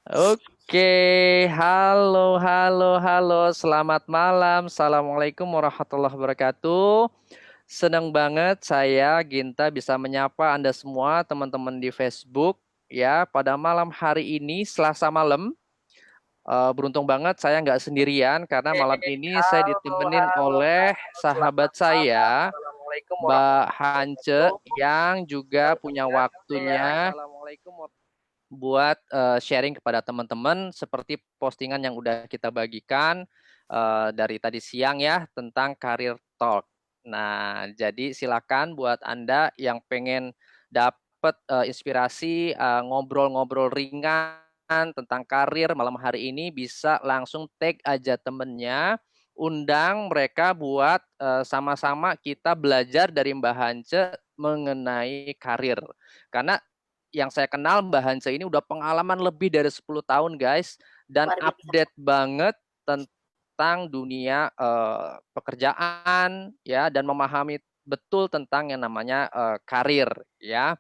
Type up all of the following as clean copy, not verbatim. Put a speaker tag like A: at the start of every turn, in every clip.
A: Oke, halo, halo, halo, selamat malam. Assalamualaikum warahmatullahi wabarakatuh. Senang banget saya Ginta bisa menyapa Anda semua teman-teman di Facebook ya pada malam hari ini Selasa malam. Beruntung banget saya nggak sendirian karena
B: Oke,
A: malam ini saya
B: halo,
A: ditemenin
B: halo,
A: oleh
B: halo. Selamat
A: sahabat
B: malam.
A: saya
B: Assalamualaikum
A: Mbak
B: warahmatullahi
A: Hance
B: wabarakatuh.
A: yang juga punya
B: Ya,
A: waktunya
B: assalamualaikum.
A: buat sharing kepada teman-teman seperti postingan yang udah kita bagikan dari tadi siang ya tentang karir talk. Nah, jadi silakan buat Anda yang pengen dapat inspirasi ngobrol-ngobrol ringan tentang karir malam hari ini bisa langsung tag aja temennya, undang mereka buat sama-sama kita belajar dari Mbak Hance mengenai karir. Karena yang saya kenal Mbak Hansa ini udah pengalaman lebih dari 10 tahun guys dan
B: Luar biasa.
A: update banget tentang dunia pekerjaan ya dan memahami betul tentang yang namanya karir ya.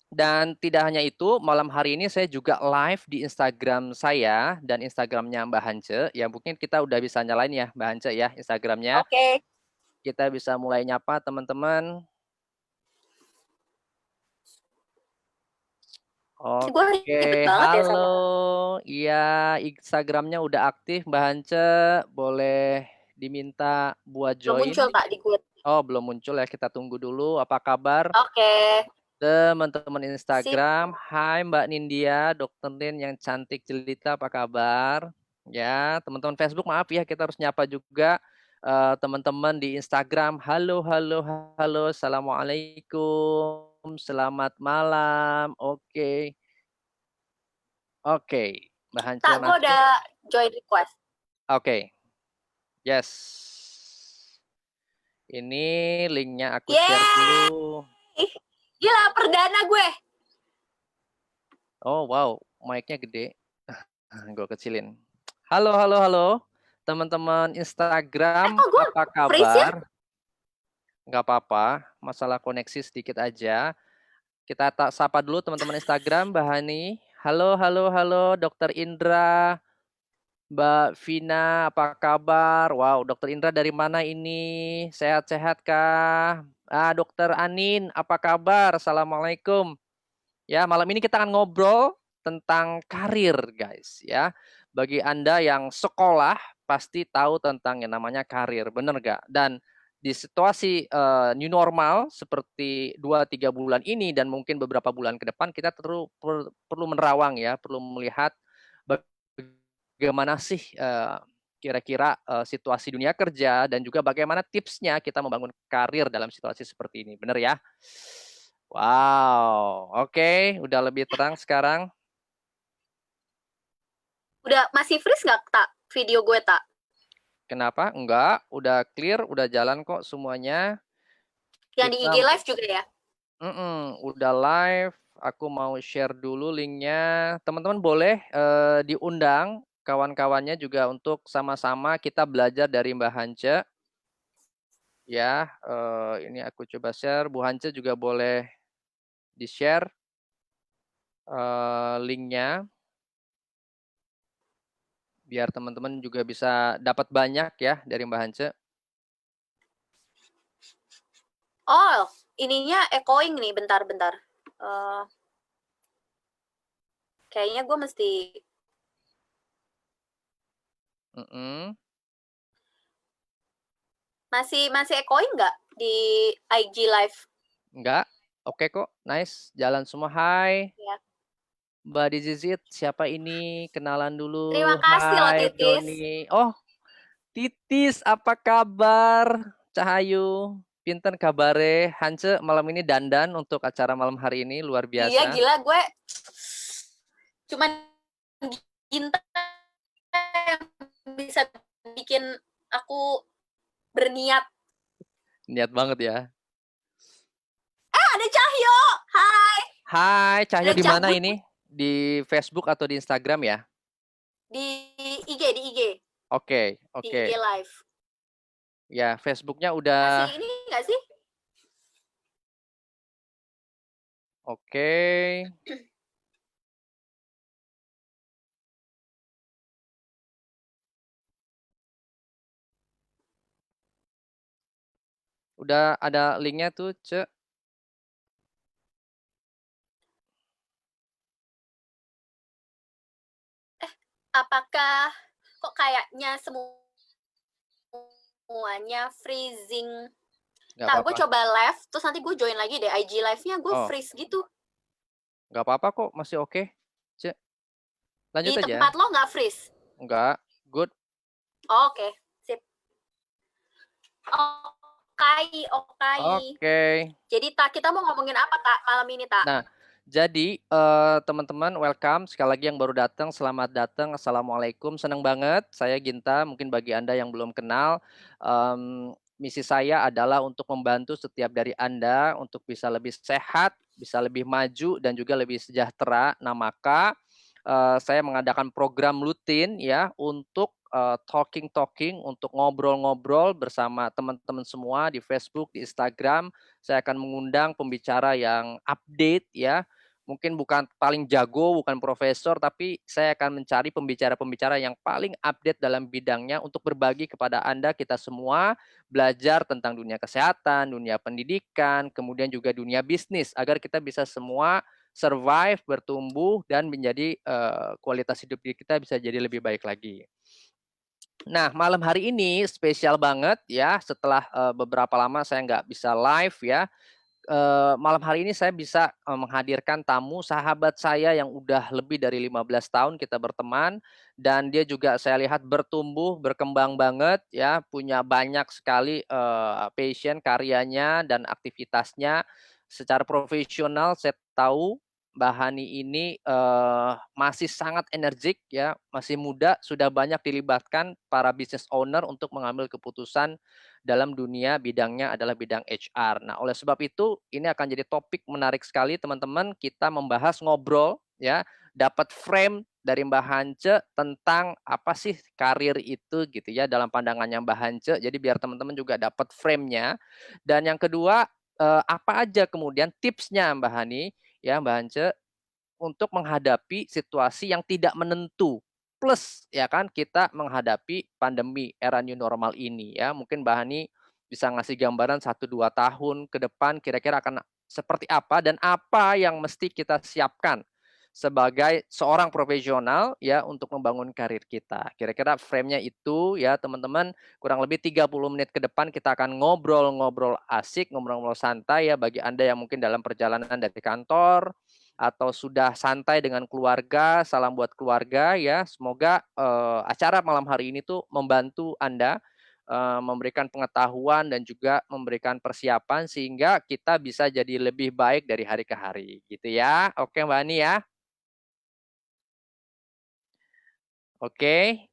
A: Dan tidak hanya itu, malam hari ini saya juga live di Instagram saya dan Instagramnya Mbak Hance. Ya mungkin kita udah bisa nyalain ya Mbak Hance ya Instagramnya.
B: Oke,
A: Kita bisa mulai nyapa teman-teman.
B: gue
A: Oke,
B: ribet banget ya
A: halo.
B: sama.
A: Iya, Instagramnya udah aktif, Mbak Hance. Boleh diminta buat
B: Belum
A: join.
B: muncul Kak di gue.
A: Oh, belum muncul ya. Kita tunggu dulu. Apa kabar,
B: Oke,
A: teman-teman
B: sip.
A: Instagram? Hai, Mbak Nindya, Dokter Nin yang cantik jelita. Apa kabar? Ya, teman-teman Facebook, maaf ya, kita harus nyapa juga teman-teman di Instagram. Halo, halo, halo. Assalamualaikum. Selamat malam. Oke. Oke, Mbak Hance
B: Kak, gue
A: masuk.
B: udah join request.
A: Oke, yes. Ini linknya aku share
B: Yeay!
A: dulu.
B: Gila, perdana gue.
A: Oh wow, mic-nya gede. Gue kecilin. Halo, halo, halo. Teman-teman Instagram,
B: Kok gue
A: apa
B: freeze ya?
A: kabar? Nggak apa-apa, masalah koneksi sedikit aja. Kita tak sapa dulu teman-teman Instagram, Mbak Hani. Halo, halo, halo, Dokter Indra. Mbak Vina, apa kabar? Wow, Dokter Indra dari mana ini? Sehat-sehat kah? Dokter Anin, apa kabar? Assalamualaikum. Ya, malam ini kita akan ngobrol tentang karir, guys. Ya, bagi Anda yang sekolah pasti tahu tentang yang namanya karir, bener nggak? Dan di situasi new normal seperti 2-3 bulan ini dan mungkin beberapa bulan ke depan kita perlu menerawang ya, perlu melihat bagaimana sih kira-kira situasi dunia kerja dan juga bagaimana tipsnya kita membangun karir dalam situasi seperti ini. Benar ya? Wow, oke, udah lebih terang sekarang.
B: Udah masih freeze nggak tak video gue tak?
A: Kenapa? Enggak, udah clear, udah jalan kok semuanya.
B: Yang di IG
A: Kita
B: live juga ya?
A: udah live. Aku mau share dulu linknya. Teman-teman boleh diundang kawan-kawannya juga untuk sama-sama kita belajar dari Mbak Hance. Ya, ini aku coba share. Bu Hance juga boleh di-share linknya biar teman-teman juga bisa dapat banyak ya dari Mbak Hance.
B: Oh, ininya echoing nih, bentar-bentar. Uh, Kayaknya gue mesti
A: Mm-mm.
B: masih masih echoing nggak di IG live
A: Enggak, oke kok, nice, jalan semua. Hai,
B: ya?
A: Mbak Dizizit, siapa ini? Kenalan
B: Terima
A: dulu.
B: kasih loh
A: Hai,
B: Titis.
A: Doni. Oh, Titis, apa kabar? Cahayu, pinten kabare? Hance malam ini dandan untuk acara malam hari ini, luar
B: Iya
A: biasa.
B: gila gue cuman Ginta yang bisa bikin aku berniat.
A: Niat banget ya.
B: Ada Cahyo. Hai.
A: Hai, Cahyo
B: Ada
A: di mana
B: Cahgut
A: ini? Di Facebook atau di Instagram ya?
B: di IG
A: Oke,
B: di IG
A: oke.
B: live.
A: Ya, Facebooknya
B: Masih
A: udah
B: ini nggak sih?
A: oke. Udah ada linknya tuh, Ce.
B: Apakah kok kayaknya semuanya freezing?
A: Nggak
B: Ntar gue
A: apa-apa.
B: coba live, terus nanti gue join lagi deh IG live-nya, gue
A: Oh,
B: freeze gitu.
A: nggak apa-apa kok, masih oke, Ce.
B: Di
A: Lanjut aja.
B: tempat lo nggak freeze?
A: Enggak, good.
B: Oh, oke, sip. Oke, oke.
A: Oke.
B: Jadi Tak, kita mau ngomongin apa Tak malam ini Tak?
A: Nah, jadi teman-teman welcome sekali lagi yang baru datang, selamat datang. Assalamualaikum, senang banget. Saya Ginta. Mungkin bagi Anda yang belum kenal, misi saya adalah untuk membantu setiap dari Anda untuk bisa lebih sehat, bisa lebih maju dan juga lebih sejahtera. Nah, maka saya mengadakan program rutin ya untuk talking, untuk ngobrol-ngobrol bersama teman-teman semua di Facebook, di Instagram. Saya akan mengundang pembicara yang update ya. Mungkin bukan paling jago, bukan profesor, tapi saya akan mencari pembicara-pembicara yang paling update dalam bidangnya untuk berbagi kepada Anda, kita semua, belajar tentang dunia kesehatan, dunia pendidikan, kemudian juga dunia bisnis, agar kita bisa semua survive, bertumbuh, dan menjadi kualitas hidup kita bisa jadi lebih baik lagi. Nah, malam hari ini spesial banget ya, setelah beberapa lama saya nggak bisa live ya. Malam hari ini saya bisa menghadirkan tamu sahabat saya yang udah lebih dari 15 tahun kita berteman, dan dia juga saya lihat bertumbuh, berkembang banget ya, punya banyak sekali passion, karyanya dan aktivitasnya. Secara profesional saya tahu Mbak Hani ini masih sangat energik ya, masih muda, sudah banyak dilibatkan para business owner untuk mengambil keputusan dalam dunia bidangnya adalah bidang HR. Nah, oleh sebab itu ini akan jadi topik menarik sekali teman-teman, kita membahas ngobrol ya, dapat frame dari Mbak Hance tentang apa sih karir itu gitu ya dalam pandangannya Mbak Hance. Jadi biar teman-teman juga dapat frame-nya. Dan yang kedua, apa aja kemudian tipsnya Mbak Hani ya Mbak Hance untuk menghadapi situasi yang tidak menentu. Plus ya kan kita menghadapi pandemi era new normal ini ya. Mungkin Mbak Hani bisa ngasih gambaran 1-2 tahun ke depan kira-kira akan seperti apa dan apa yang mesti kita siapkan sebagai seorang profesional ya untuk membangun karir kita. Kira-kira frame-nya itu ya teman-teman, kurang lebih 30 menit ke depan kita akan ngobrol-ngobrol asik, ngobrol-ngobrol santai ya bagi Anda yang mungkin dalam perjalanan dari kantor atau sudah santai dengan keluarga. Salam buat keluarga ya. Semoga acara malam hari ini tuh membantu Anda memberikan pengetahuan dan juga memberikan persiapan sehingga kita bisa jadi lebih baik dari hari ke hari gitu ya. Oke Mbak Ani ya. Oke.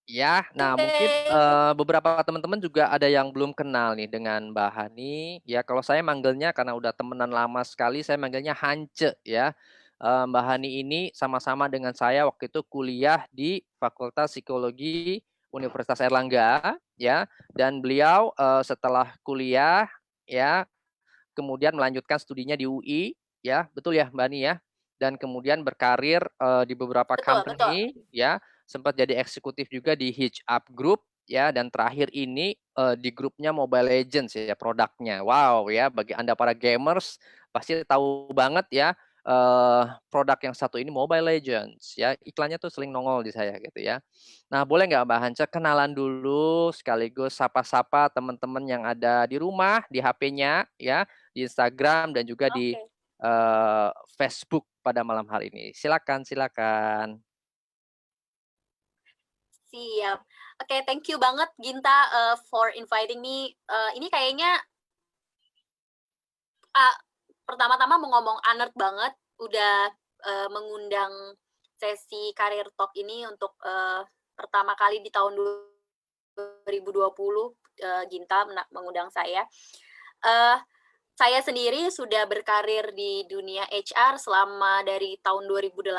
A: Ya, nah mungkin
B: Oke.
A: beberapa teman-teman juga ada yang belum kenal nih dengan Mbak Hani. Ya kalau saya manggilnya karena udah temenan lama sekali, saya manggilnya Hance ya. Mbak Hani ini sama-sama dengan saya waktu itu kuliah di Fakultas Psikologi Universitas Airlangga ya. Dan beliau setelah kuliah ya kemudian melanjutkan studinya di UI ya, betul ya Mbak Ani ya. Dan kemudian berkarir di beberapa
B: Betul, betul.
A: company ya, sempat jadi eksekutif juga di Hitch Up Group ya, dan terakhir ini di grupnya Mobile Legends ya produknya. Wow ya, bagi Anda para gamers pasti tahu banget ya produk yang satu ini Mobile Legends ya, iklannya tuh sering nongol di saya gitu ya. Nah, boleh nggak Mbak Hanca kenalan dulu sekaligus sapa-sapa teman-teman yang ada di rumah, di HP-nya ya, di Instagram dan juga di
B: Oke,
A: Facebook pada malam hari ini. Silakan, silakan.
B: siap. Oke, thank you banget Ginta for inviting me. Ini kayaknya uh, pertama-tama mau ngomong honoured banget udah mengundang sesi Career Talk ini untuk pertama kali di tahun 2020 Ginta mengundang saya. Saya sendiri sudah berkarir di dunia HR selama dari tahun 2008.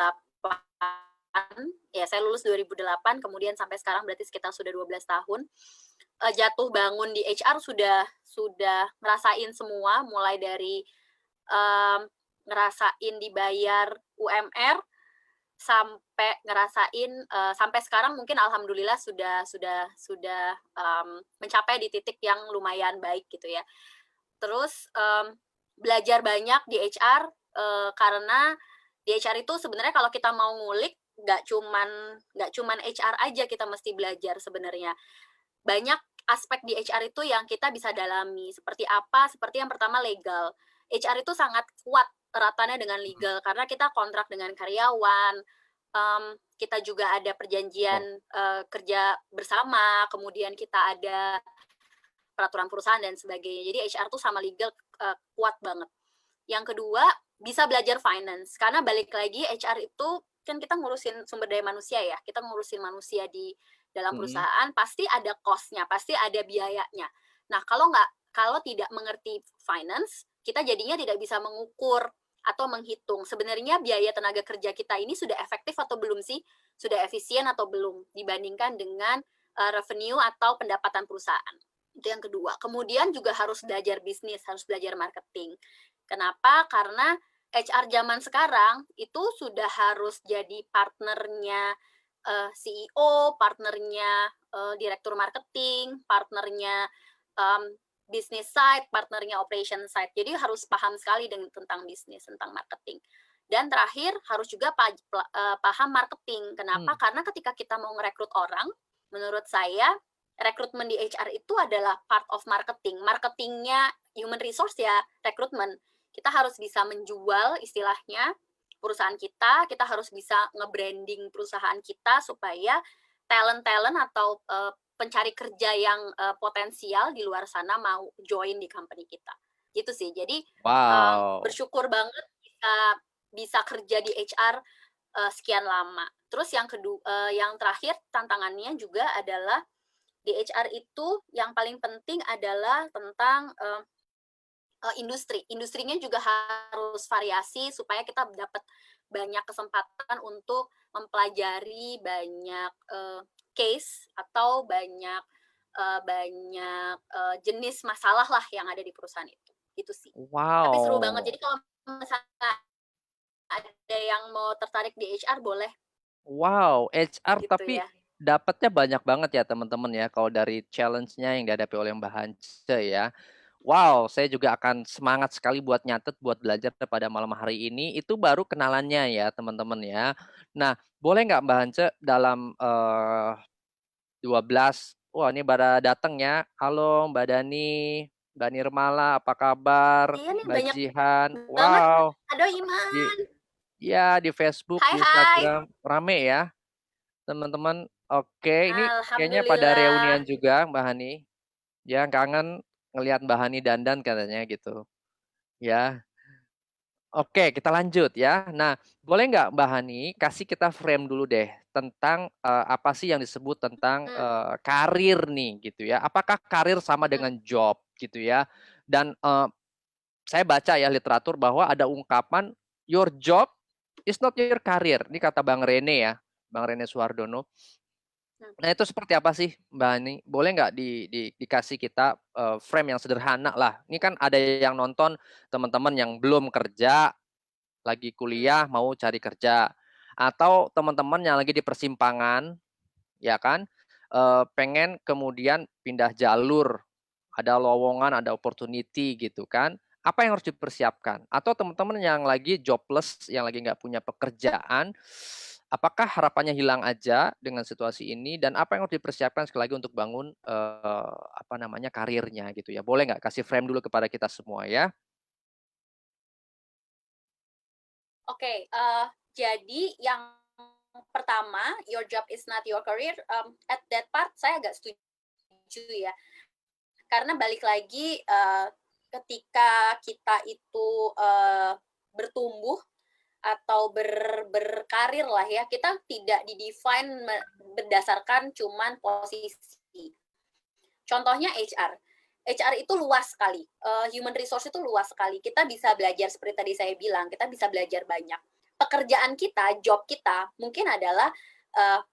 B: Ya, saya lulus 2008, kemudian sampai sekarang berarti sekitar sudah 12 tahun. Jatuh bangun di HR sudah ngerasain semua, mulai dari ngerasain dibayar UMR, sampai ngerasain sampai sekarang mungkin alhamdulillah mencapai di titik yang lumayan baik gitu ya. Terus belajar banyak di HR karena di HR itu sebenarnya kalau kita mau ngulik nggak cuman HR aja kita mesti belajar sebenarnya. Banyak aspek di HR itu yang kita bisa dalami. Seperti apa? Seperti yang pertama legal. HR itu sangat kuat eratannya dengan legal karena kita kontrak dengan karyawan, kita juga ada perjanjian
A: Wow.
B: kerja bersama, kemudian kita ada peraturan perusahaan dan sebagainya. Jadi HR tuh sama legal kuat banget. Yang kedua, bisa belajar finance. Karena balik lagi HR itu kan kita ngurusin sumber daya manusia ya. Kita ngurusin manusia di dalam
A: Mm-mm.
B: perusahaan pasti ada cost-nya, pasti ada biayanya. Nah, kalau tidak mengerti finance, kita jadinya tidak bisa mengukur atau menghitung sebenarnya biaya tenaga kerja kita ini sudah efektif atau belum sih, sudah efisien atau belum dibandingkan dengan revenue atau pendapatan perusahaan. Itu yang kedua. Kemudian juga harus belajar bisnis, harus belajar marketing. Kenapa? Karena HR zaman sekarang itu sudah harus jadi partnernya CEO, partnernya direktur marketing, partnernya business side, partnernya operation side. Jadi harus paham sekali tentang bisnis, tentang marketing. Dan terakhir harus juga paham marketing. Kenapa?
A: Hmm.
B: Karena ketika kita mau merekrut orang, menurut saya rekrutmen di HR itu adalah part of marketing. Marketingnya human resource ya rekrutmen. Kita harus bisa menjual istilahnya perusahaan kita harus bisa nge-branding perusahaan kita supaya talent-talent atau pencari kerja yang potensial di luar sana mau join di company kita. Gitu sih. Jadi
A: Wow.
B: bersyukur banget bisa kerja di HR sekian lama. Terus yang terakhir tantangannya juga adalah di HR itu yang paling penting adalah tentang industri. Industrinya juga harus variasi supaya kita dapat banyak kesempatan untuk mempelajari banyak case atau banyak jenis masalah lah yang ada di perusahaan itu. Itu sih. Tapi seru banget.
A: Wow.
B: Jadi kalau misalnya ada yang mau tertarik di HR boleh
A: Wow, HR
B: gitu
A: tapi
B: ya.
A: dapatnya banyak banget ya teman-teman ya kalau dari challenge-nya yang dihadapi oleh Mbak Hance ya. Wow, saya juga akan semangat sekali buat nyatet, buat belajar pada malam hari ini. Itu baru kenalannya ya teman-teman ya. Nah, boleh nggak Mbak Hance dalam 12, wah ini pada datang ya. Halo Mbak Dani, Mbak Nirmala, apa kabar?
B: Iya nih
A: Mbak
B: banyak
A: Jihan,
B: banget.
A: wow.
B: Aduh Iman.
A: Di, ya di Facebook,
B: Hai
A: di
B: hai.
A: Instagram, rame ya teman-teman. Oke, ini kayaknya pada reunian
B: Alhamdulillah.
A: juga Mbak Hani. Ya, kangen ngelihat Mbak Hani dandan katanya gitu. Ya, oke kita lanjut ya. Nah, boleh nggak Mbak Hani kasih kita frame dulu deh tentang apa sih yang disebut tentang
B: Hmm,
A: karir nih gitu ya. Apakah karir sama
B: hmm.
A: dengan job gitu ya? Dan saya baca ya literatur bahwa ada ungkapan your job is not your career. Ini kata Bang Rene ya, Bang Rene Suhardono.
B: Hmm.
A: Nah, itu seperti apa sih, Mbak Hani? Boleh nggak dikasih kita frame yang sederhana lah. Ini kan ada yang nonton teman-teman yang belum kerja, lagi
B: Hmm.
A: kuliah, mau cari kerja. Atau teman-teman yang lagi di persimpangan, ya kan? Pengen kemudian pindah jalur, ada lowongan, ada opportunity gitu kan. Apa yang harus dipersiapkan? Atau teman-teman yang lagi jobless, yang lagi nggak punya pekerjaan, apakah harapannya hilang aja dengan situasi ini? Dan apa yang harus dipersiapkan sekali lagi untuk bangun apa namanya karirnya gitu ya? Boleh nggak kasih frame dulu kepada kita semua ya?
B: Oke, jadi yang pertama, your job is not your career. At that part saya agak setuju ya, karena balik lagi ketika kita itu bertumbuh atau berkarir lah ya, kita tidak didefine berdasarkan cuman posisi. Contohnya HR. HR itu luas sekali. Human resource itu luas sekali. Kita bisa belajar seperti tadi saya bilang, kita bisa belajar banyak. Pekerjaan kita, job kita mungkin adalah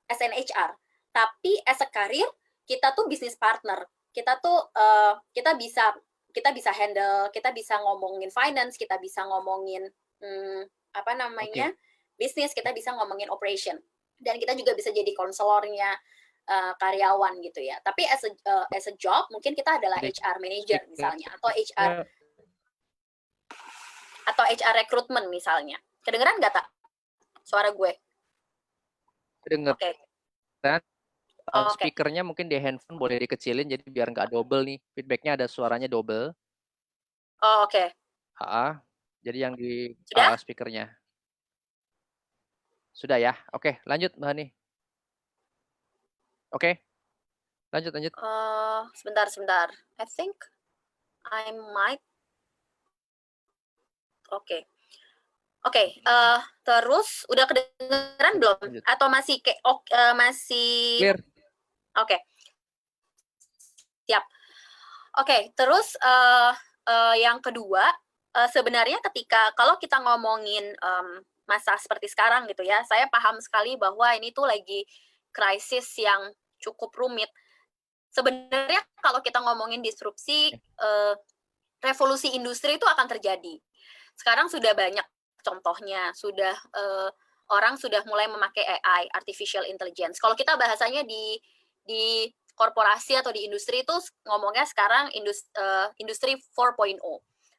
B: as an HR. Tapi as a career, kita tuh business partner. Kita tuh kita bisa handle, kita bisa ngomongin finance, kita bisa ngomongin apa namanya?
A: Oke.
B: bisnis, kita bisa ngomongin operation, dan kita juga bisa jadi konselornya karyawan gitu ya. Tapi as a job mungkin kita adalah HR manager misalnya, atau HR recruitment misalnya. Kedengeran nggak, Tak? Suara gue?
A: Kedengeran.
B: Oke.
A: Speakernya mungkin di handphone boleh dikecilin jadi biar nggak double nih. Feedbacknya ada suaranya double.
B: Oh, oke.
A: Jadi yang di
B: Sudah?
A: speakernya. Sudah ya? Oke, lanjut Mbak Hani. Oke. Lanjut.
B: Sebentar. I think I might. Oke. Terus udah kedengeran belum?
A: Lanjut.
B: Atau masih kayak masih
A: clear?
B: Oke. Siap. Oke, terus yang kedua, sebenarnya kalau kita ngomongin masa seperti sekarang gitu ya, saya paham sekali bahwa ini tuh lagi krisis yang cukup rumit. Sebenarnya kalau kita ngomongin disrupsi, revolusi industri itu akan terjadi. Sekarang sudah banyak contohnya, orang sudah mulai memakai AI, artificial intelligence. Kalau kita bahasanya di korporasi atau di industri itu ngomongnya sekarang industri 4.0.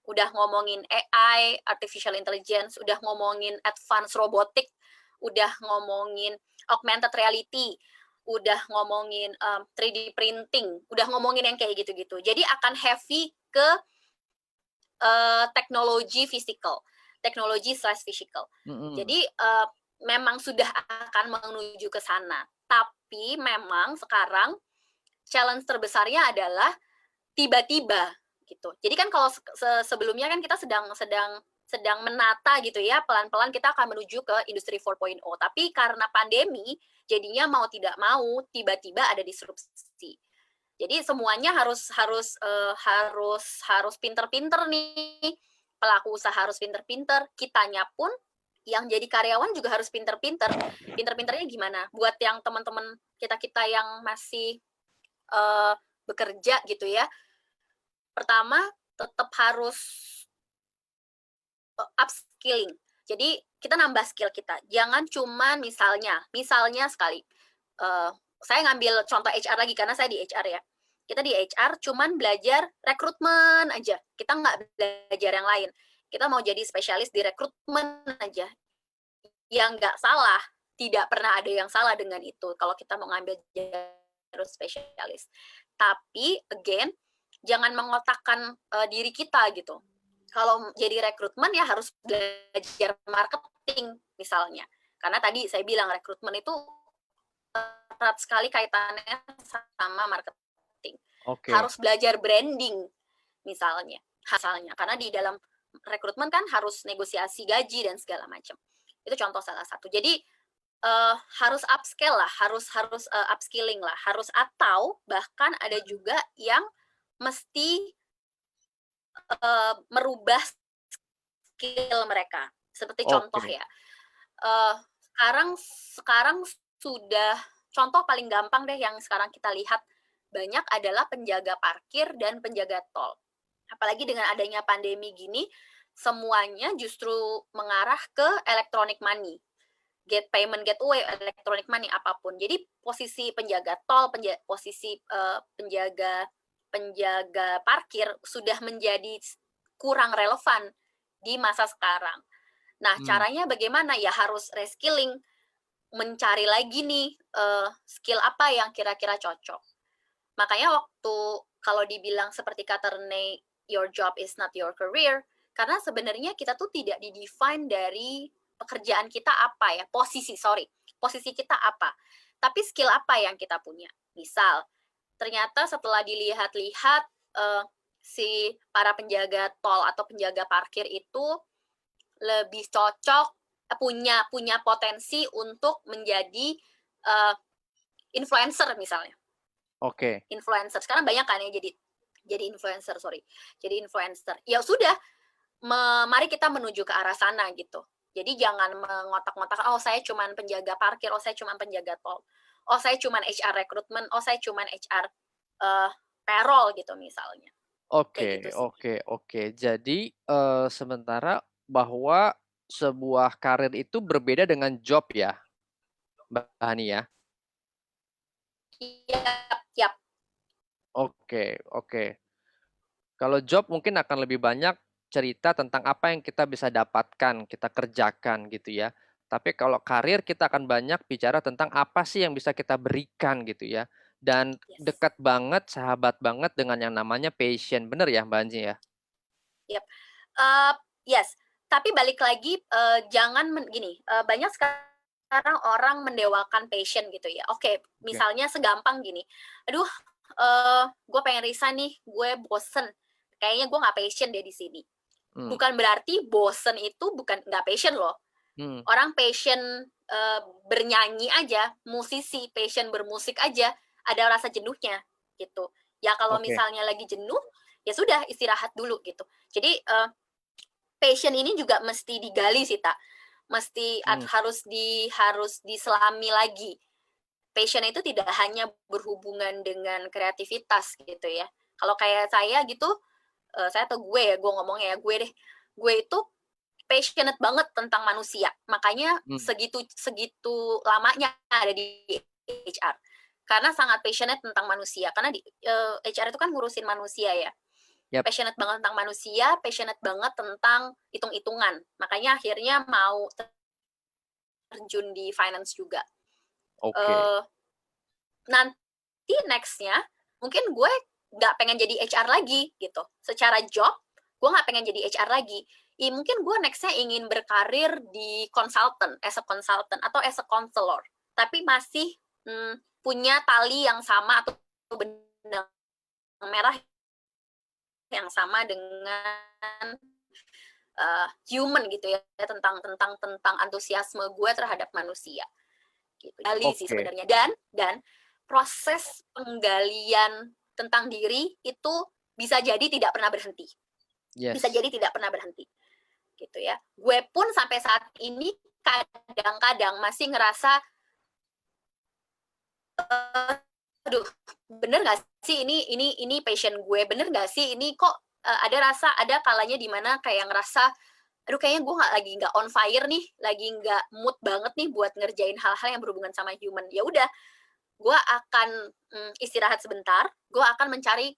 B: Udah ngomongin AI, artificial intelligence, udah ngomongin advanced robotic, udah ngomongin augmented reality, udah ngomongin 3D printing, udah ngomongin yang kayak gitu-gitu. Jadi akan heavy ke teknologi physical. Jadi memang sudah akan menuju ke sana. Tapi memang sekarang challenge terbesarnya adalah tiba-tiba gitu. Jadi kan kalau sebelumnya kan kita sedang menata gitu ya, pelan-pelan kita akan menuju ke industri 4.0. Tapi karena pandemi, jadinya mau tidak mau tiba-tiba ada disrupsi. Jadi semuanya harus pinter-pinter nih. Pelaku usaha harus pinter-pinter, kitanya pun yang jadi karyawan juga harus pinter-pinter. Pinter-pinternya gimana? Buat yang teman-teman kita yang masih bekerja gitu ya. Pertama, tetap harus upskilling. Jadi kita nambah skill kita. Jangan cuma misalnya sekali. Saya ngambil contoh HR lagi karena saya di HR ya. Kita di HR cuman belajar rekrutmen aja. Kita nggak belajar yang lain. Kita mau jadi spesialis di rekrutmen aja. Yang nggak salah, tidak pernah ada yang salah dengan itu kalau kita mau ngambil jalur spesialis. Tapi again, jangan mengotakkan diri kita gitu. Kalau jadi rekrutmen ya harus belajar marketing misalnya. Karena tadi saya bilang rekrutmen itu erat sekali kaitannya sama marketing. Harus belajar branding misalnya. Karena di dalam rekrutmen kan harus negosiasi gaji dan segala macam. Itu contoh salah satu. Jadi harus upscale lah, harus upskilling lah, atau bahkan ada juga yang mesti merubah skill mereka. Seperti contoh ya, sekarang sudah contoh paling gampang deh yang sekarang kita lihat banyak adalah penjaga parkir dan penjaga tol. Apalagi dengan adanya pandemi gini, semuanya justru mengarah ke electronic money. Payment gateway, electronic money, apapun. Jadi posisi penjaga tol, posisi penjaga parkir sudah menjadi kurang relevan di masa sekarang. Nah, caranya bagaimana? Ya harus reskilling, mencari lagi nih skill apa yang kira-kira cocok. Makanya waktu kalau dibilang seperti kata Rene, your job is not your career, karena sebenarnya kita tuh tidak didefine dari pekerjaan kita apa ya, posisi kita apa, tapi skill apa yang kita punya. Misal, ternyata setelah dilihat-lihat si para penjaga tol atau penjaga parkir itu lebih cocok, punya potensi untuk menjadi influencer misalnya. Influencer sekarang banyak kan ya jadi influencer, jadi influencer. Ya sudah, mari kita menuju ke arah sana gitu. Jadi jangan mengotak-ngotak, oh saya cuman penjaga parkir, oh saya cuman penjaga tol, oh saya cuman HR recruitment, oh saya cuman HR payroll gitu misalnya.
A: Oke. Jadi sementara bahwa sebuah karir itu berbeda dengan job ya, Mbak Hani ya?
B: Yap.
A: Oke, oke. Kalau job mungkin akan lebih banyak cerita tentang apa yang kita bisa dapatkan, kita kerjakan gitu ya. Tapi kalau karir kita akan banyak bicara tentang apa sih yang bisa kita berikan gitu ya. Dan
B: Yes.
A: dekat banget, sahabat banget dengan yang namanya passion. Bener ya Mbak Anji ya?
B: Yap. Yes, tapi balik lagi, jangan gini, banyak sekarang orang mendewakan passion gitu ya. Oke,
A: Oke.
B: misalnya segampang gini, "Aduh, gue pengen resign nih, gue bosen, kayaknya gue nggak passion deh di sini."
A: Hmm.
B: Bukan berarti bosen itu bukan nggak passion loh.
A: Hmm.
B: Orang passion, bernyanyi aja, musisi passion bermusik aja, ada rasa jenuhnya, gitu. Ya kalau
A: Oke.
B: misalnya lagi jenuh, ya sudah istirahat dulu gitu. Jadi, passion ini juga mesti digali sih, Tak. Mesti
A: Hmm.
B: harus diselami lagi. Passion itu tidak hanya berhubungan dengan kreativitas gitu ya. Kalau kayak saya gitu, saya atau gue ya, gue ngomongnya ya, gue deh. Gue itu passionate banget tentang manusia. Makanya
A: Hmm.
B: segitu segitu lamanya ada di HR. Karena sangat passionate tentang manusia. Karena di HR itu kan ngurusin manusia ya.
A: Yap.
B: Passionate banget tentang manusia, passionate banget tentang hitung-hitungan. Makanya akhirnya mau terjun di finance juga.
A: Oke.
B: Uh, Nanti nextnya mungkin gue nggak pengen jadi HR lagi gitu. Secara job, gue nggak pengen jadi HR lagi. Mungkin gue nextnya ingin berkarir di consultant, as a consultant atau as a counselor. Tapi masih punya tali yang sama atau benang merah yang sama dengan human gitu ya, tentang antusiasme gue terhadap manusia. Gitu. Gali sih
A: Oke.
B: sebenarnya. Dan proses penggalian tentang diri itu bisa jadi tidak pernah berhenti. Bisa
A: Yes.
B: jadi tidak pernah berhenti. Gitu ya. Gue pun sampai saat ini kadang-kadang masih ngerasa aduh, bener gak sih ini passion gue, bener gak sih ini kok ada kalanya dimana kayak ngerasa aduh kayaknya gue nggak on fire nih, lagi nggak mood banget nih buat ngerjain hal-hal yang berhubungan sama human. Ya udah, gue akan istirahat sebentar, gue akan mencari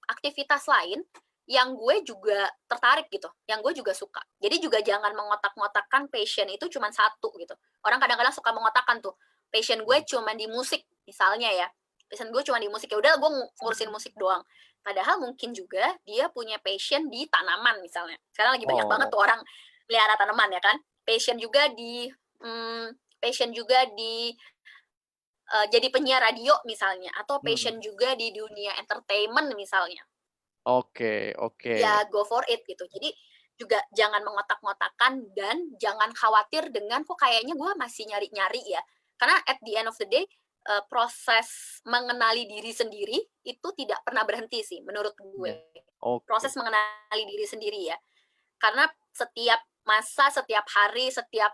B: aktivitas lain yang gue juga tertarik gitu, yang gue juga suka. Jadi juga jangan mengotak-ngotakkan passion itu cuma satu gitu. Orang kadang-kadang suka mengotakkan tuh, passion gue cuma di musik misalnya ya. Passion gue cuma di musik, ya udah gue ngurusin musik doang. Padahal mungkin juga dia punya passion di tanaman misalnya. Sekarang lagi banyak banget
A: Oh.
B: tuh orang melihara tanaman ya kan. Passion juga di jadi penyiar radio misalnya, atau
A: Hmm.
B: passion juga di dunia entertainment misalnya.
A: Oke, oke.
B: Ya go for it gitu. Jadi juga jangan mengotak-ngotakan dan jangan khawatir dengan kok kayaknya gue masih nyari-nyari ya. Karena at the end of the day proses mengenali diri sendiri itu tidak pernah berhenti sih menurut gue.
A: Ya. Oke.
B: Proses mengenali diri sendiri ya. Karena setiap masa, setiap hari, setiap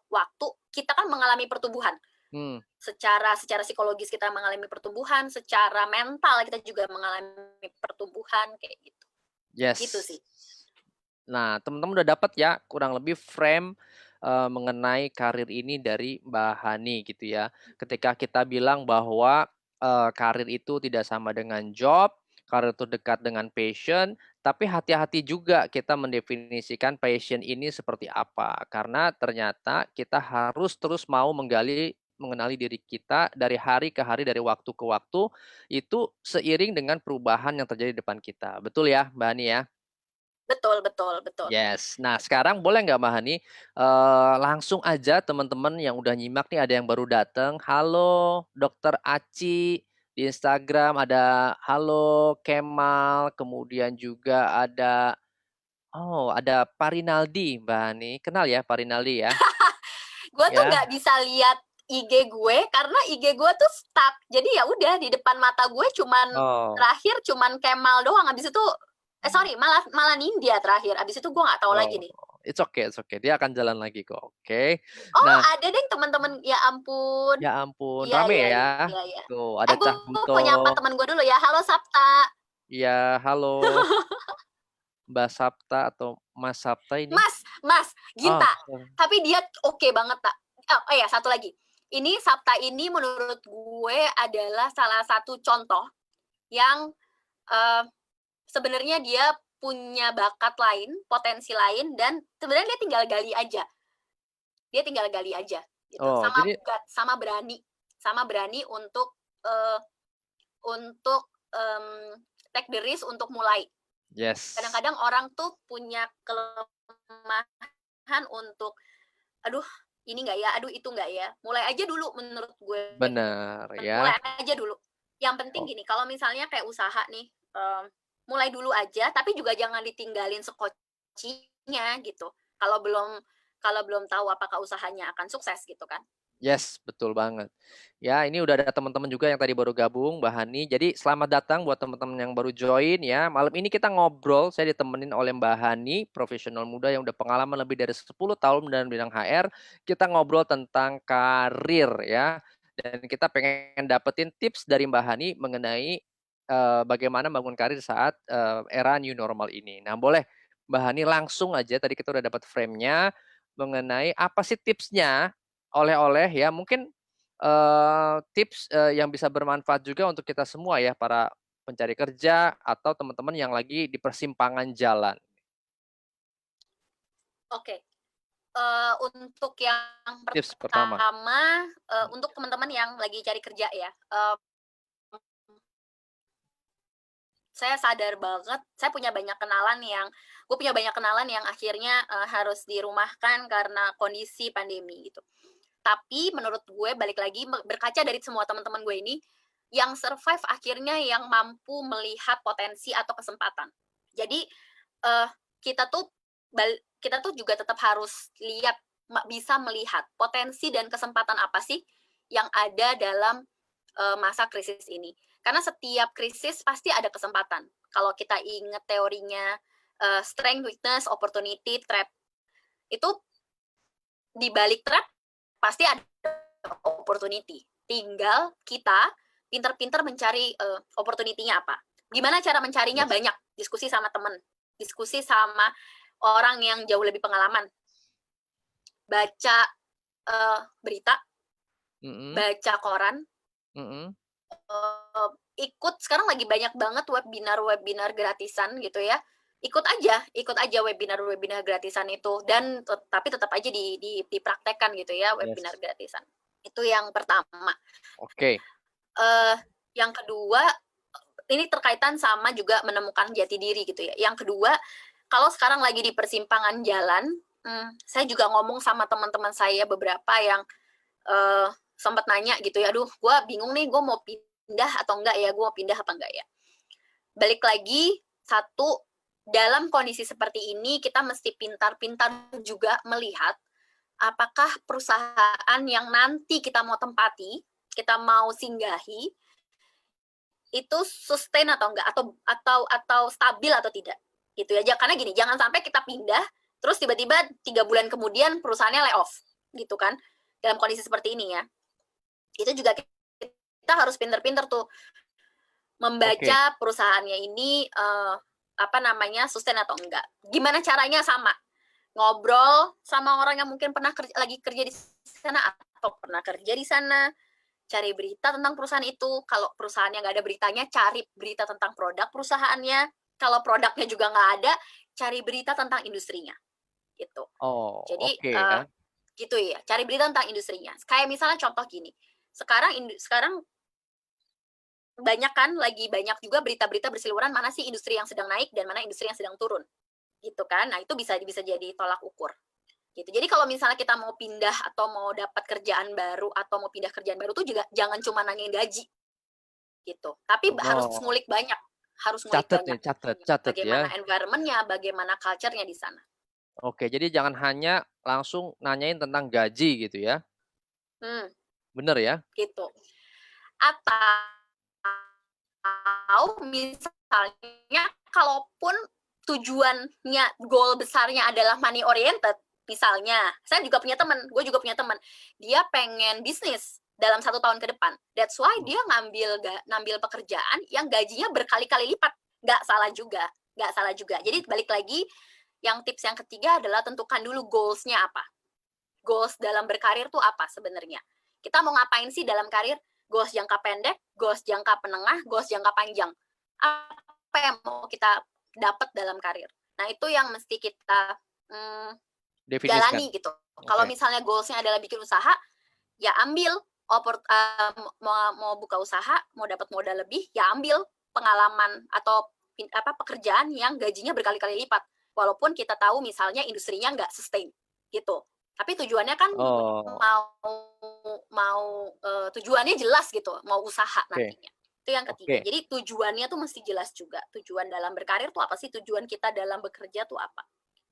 B: waktu kita kan mengalami pertumbuhan.
A: Hmm.
B: Secara psikologis kita mengalami pertumbuhan, secara mental kita juga mengalami pertumbuhan kayak gitu. Gitu
A: Yes.
B: sih.
A: Nah, teman-teman udah dapat ya kurang lebih frame mengenai karir ini dari Mbak Hani gitu ya. Ketika kita bilang bahwa karir itu tidak sama dengan job, karir itu dekat dengan passion, tapi hati-hati juga kita mendefinisikan passion ini seperti apa. Karena ternyata kita harus terus mau mengenali diri kita dari hari ke hari, dari waktu ke waktu, itu seiring dengan perubahan yang terjadi di depan kita. Betul ya, Mbak Hani ya?
B: Betul, betul, betul.
A: Yes. Nah, sekarang boleh nggak Mbak Hani, langsung aja teman-teman yang udah nyimak nih ada yang baru datang, halo Dokter Aci, di Instagram ada halo Kemal, kemudian juga ada Parinaldi Mbak Hani, kenal ya Parinaldi ya?
B: Gue tuh
A: Ya.
B: nggak bisa lihat IG gue karena IG gue tuh stuck. Jadi ya udah di depan mata gue
A: Oh.
B: terakhir cuman Kemal doang. Habis itu sorry, malah Nindya terakhir. Habis itu gue nggak tahu lagi
A: Oh,
B: nih.
A: it's okay, it's okay. Dia akan jalan lagi kok. Oke.
B: Oh,
A: Nah,
B: ada deh teman-teman. Ya ampun.
A: ya ampun,
B: Iya,
A: rame
B: iya,
A: ya.
B: iya, iya.
A: Tuh, ada
B: Gue
A: Cahbuto.
B: mau nyapa teman gue dulu ya. Halo Sabta.
A: Iya, halo. Mbak Sapta atau Mas Sapta ini?
B: Mas, Mas
A: Oh,
B: Ginta, tapi dia oke banget tak. Oh ya, satu lagi, ini Sabta ini menurut gue adalah salah satu contoh yang sebenarnya dia punya bakat lain, potensi lain, dan sebenarnya dia tinggal gali aja. Dia tinggal gali aja gitu.
A: oh,
B: Sama
A: jadi
B: sama berani untuk take the risk untuk mulai.
A: yes,
B: Kadang-kadang orang tuh punya kelemahan untuk aduh ini enggak ya, aduh itu enggak ya. Mulai aja dulu menurut gue.
A: benar ya.
B: Mulai aja dulu. Yang penting
A: Oh,
B: gini, kalau misalnya kayak usaha nih, mulai dulu aja, tapi juga jangan ditinggalin sekocinya gitu. Kalau belum tahu apakah usahanya akan sukses gitu kan.
A: yes, betul banget. Ya, ini udah ada teman-teman juga yang tadi baru gabung, Mbak Hani. Jadi selamat datang buat teman-teman yang baru join ya. Malam ini kita ngobrol, saya ditemenin oleh Mbak Hani, profesional muda yang udah pengalaman lebih dari 10 tahun dalam bidang HR. Kita ngobrol tentang karir ya. Dan kita pengen dapetin tips dari Mbak Hani mengenai bagaimana bangun karir saat era new normal ini. Nah, boleh Mbak Hani langsung aja, tadi kita udah dapat frame-nya mengenai apa sih tipsnya oleh-oleh ya, mungkin tips yang bisa bermanfaat juga untuk kita semua ya, para pencari kerja atau teman-teman yang lagi di persimpangan jalan.
B: Oke. Untuk yang
A: Tips pertama.
B: pertama, untuk teman-teman yang lagi cari kerja ya, saya sadar banget, gue punya banyak kenalan yang akhirnya harus dirumahkan karena kondisi pandemi gitu. Tapi menurut gue balik lagi berkaca dari semua teman-teman gue ini, yang survive akhirnya yang mampu melihat potensi atau kesempatan. Jadi uh, kita tuh kita tuh juga tetap harus bisa melihat potensi dan kesempatan apa sih yang ada dalam masa krisis ini. Karena setiap krisis pasti ada kesempatan. Kalau kita ingat teorinya strength, weakness, opportunity, trap, itu di balik trap pasti ada opportunity. Tinggal kita pinter-pinter mencari opportunity-nya apa. Gimana cara mencarinya?
A: Yes.
B: Banyak. Diskusi sama temen. Diskusi sama orang yang jauh lebih pengalaman. Baca berita. Baca koran. Ikut, sekarang lagi banyak banget webinar gratisan gitu ya. Ikut aja webinar gratisan itu, dan tapi tetap aja dipraktekkan gitu ya webinar gratisan. Itu yang pertama.
A: Oke.
B: Yang kedua, ini terkaitan sama juga menemukan jati diri gitu ya. Yang kedua, kalau sekarang lagi di persimpangan jalan, saya juga ngomong sama teman-teman saya beberapa yang sempat nanya gitu ya, aduh gue bingung nih, gue mau pindah atau enggak ya, gue mau pindah apa enggak ya. Balik lagi, satu, dalam kondisi seperti ini kita mesti pintar-pintar juga melihat apakah perusahaan yang nanti kita mau tempati, kita mau singgahi, itu sustain atau enggak, atau stabil atau tidak gitu ya. Karena gini, jangan sampai kita pindah terus tiba-tiba 3 bulan kemudian perusahaannya layoff gitu kan, dalam kondisi seperti ini ya. Itu juga kita harus pinter-pinter tuh membaca perusahaannya ini sustain atau enggak. Gimana caranya? Sama ngobrol sama orang yang mungkin pernah lagi kerja di sana atau pernah kerja di sana, cari berita tentang perusahaan itu. Kalau perusahaannya nggak ada beritanya, cari berita tentang produk perusahaannya. Kalau produknya juga nggak ada, cari berita tentang industrinya gitu.
A: Oh,
B: Jadi
A: ya.
B: gitu ya, cari berita tentang industrinya. Kayak misalnya contoh gini, sekarang lagi banyak juga berita-berita berseliweran mana sih industri yang sedang naik dan mana industri yang sedang turun gitu kan. Nah itu bisa jadi tolak ukur gitu. Jadi kalau misalnya kita mau pindah atau mau dapat kerjaan baru atau mau pindah kerjaan baru tuh juga jangan cuma nanyain gaji gitu, tapi harus ngulik banyak,
A: Catat
B: bagaimana
A: ya.
B: environment-nya, bagaimana culture-nya di sana.
A: Oke, jadi jangan hanya langsung nanyain tentang gaji gitu ya. Bener ya?
B: Gitu. Atau misalnya kalaupun tujuannya, goal besarnya adalah money oriented, misalnya, gue juga punya teman, dia pengen bisnis dalam 1 tahun ke depan. That's why dia ngambil pekerjaan yang gajinya berkali-kali lipat. Nggak salah juga. Jadi balik lagi, Yang tips yang ketiga adalah tentukan dulu goals-nya apa. Goals dalam berkarir tuh apa sebenarnya? Kita mau ngapain sih dalam karir? Goals jangka pendek, goals jangka menengah, goals jangka panjang. Apa yang mau kita dapat dalam karir? Nah, itu yang mesti kita
A: Definisikan.
B: jalani gitu. Kalau
A: Oke.
B: misalnya goals-nya adalah bikin usaha, ya ambil mau buka usaha, mau dapat modal lebih, ya ambil pengalaman atau pekerjaan yang gajinya berkali-kali lipat. Walaupun kita tahu misalnya industrinya nggak sustain gitu. Tapi tujuannya kan
A: Oh,
B: mau tujuannya jelas gitu, mau usaha
A: oke.
B: nantinya. Itu yang ketiga.
A: Oke.
B: Jadi tujuannya tuh mesti jelas juga. Tujuan dalam berkarir tuh apa sih? Tujuan kita dalam bekerja tuh apa?